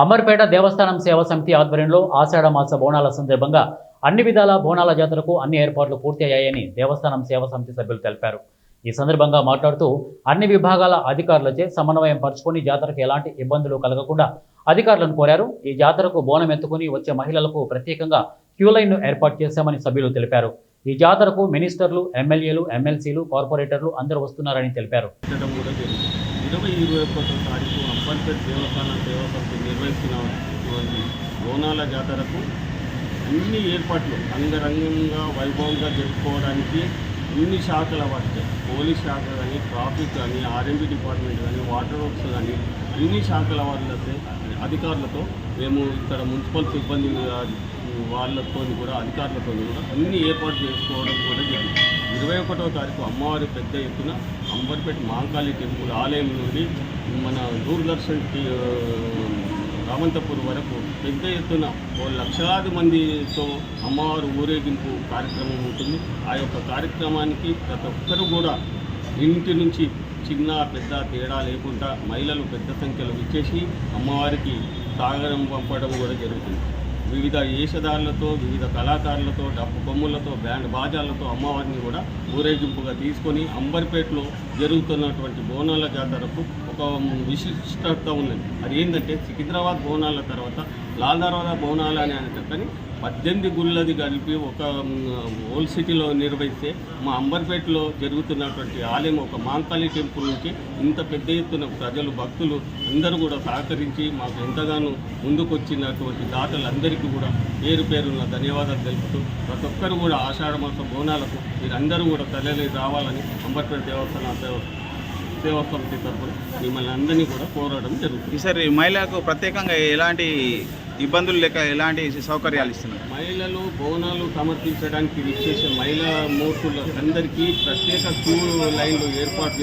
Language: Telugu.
అమర్పేట దేవస్థానం సేవా సమితి ఆధ్వర్యంలో ఆషాఢ మాస బోనాల సందర్భంగా అన్ని విధాల బోనాల జాతరకు అన్ని ఏర్పాట్లు పూర్తి అయ్యాయని దేవస్థానం సేవా సమితి సభ్యులు తెలిపారు. ఈ సందర్భంగా మాట్లాడుతూ అన్ని విభాగాల అధికారులచే సమన్వయం పరుచుకొని జాతరకు ఎలాంటి ఇబ్బందులు కలగకుండా అధికారులను కోరారు. ఈ జాతరకు బోనం ఎత్తుకుని వచ్చే మహిళలకు ప్రత్యేకంగా క్యూ లైన్ను ఏర్పాటు చేశామని సభ్యులు తెలిపారు. ఈ జాతరకు మినిస్టర్లు, ఎమ్మెల్యేలు, ఎమ్మెల్సీలు, కార్పొరేటర్లు అందరూ వస్తున్నారని తెలిపారు. 20-21 తారీఖు అమర్పేట దేవస్థానం సేవా సమితి నిర్వహిస్తున్నటువంటి బోనాల జాతరకు అన్ని ఏర్పాట్లు అంగరంగంగా వైభవంగా జరుపుకోవడానికి అన్ని శాఖల వాటికి పోలీస్ శాఖ కానీ, ట్రాఫిక్ కానీ, ఆర్ఎంబీ డిపార్ట్మెంట్ కానీ, వాటర్ వర్క్స్ కానీ అన్ని శాఖల వాళ్ళతో అధికారులతో మేము ఇక్కడ మున్సిపల్ సిబ్బంది వాళ్ళతో కూడా అధికారులతో కూడా అన్ని ఏర్పాటు చేసుకోవడం కూడా జరిగింది. 21వ తారీఖు అమ్మవారి పెద్ద ఎత్తున అంబర్పేట మహంకాళి టెంపుల్ ఆలయం నుండి మన దూరదర్శన్ రామంతపూర్ వరకు పెద్ద ఎత్తున లక్షలాది మందితో అమ్మవారు ఊరేగింపు కార్యక్రమం ఉంటుంది. ఆ యొక్క కార్యక్రమానికి ప్రతి ఒక్కరు కూడా ఇంటి నుంచి చిన్న పెద్ద తేడా లేకుండా మహిళలు పెద్ద సంఖ్యలో విచ్చేసి అమ్మవారికి సాగరం పంపడం కూడా జరుగుతుంది. వివిధ వేషధారులతో, వివిధ కళాకారులతో, డప్పు కొమ్ములతో, బ్యాండ్ బాజాలతో అమ్మవారిని కూడా ఊరేగింపుగా తీసుకొని అంబర్పేటలో జరుగుతున్నటువంటి బోనాల జాతరకు ఒక విశిష్టత ఉన్నది. అది ఏంటంటే సికింద్రాబాద్ బోనాల తర్వాత లాల్ దర్వాజా బోనాలు అని కానీ 18 గుళ్ళది కలిపి ఒక ఓల్డ్ సిటీలో నిర్వహిస్తే మా అంబర్పేటలో జరుగుతున్నటువంటి ఆలయం ఒక మహంకాళి టెంపుల్ నుంచి ఇంత పెద్ద ఎత్తున ప్రజలు, భక్తులు అందరూ కూడా సహకరించి మాకు ఎంతగానో ముందుకొచ్చినటువంటి దాతలందరికీ కూడా పేరు పేరున ధన్యవాదాలు తెలుపుతూ ప్రతి ఒక్కరు కూడా ఆషాఢ మాస బోనాలకు మీరందరూ కూడా తరలి రావాలని అంబర్పేట సేవా సమితి తరఫున మిమ్మల్ని అందరినీ కూడా కోరడం జరుగుతుంది. ఈసారి మహిళలకు ప్రత్యేకంగా ఎలాంటి ఇబ్బందులు లేక ఎలాంటి సౌకర్యాలు ఇస్తున్నారు? మహిళలు బోనాలు సమర్పించడానికి విచ్చేసే మహిళా మూర్తులందరికీ ప్రత్యేక క్యూ లైన్లు ఏర్పాటు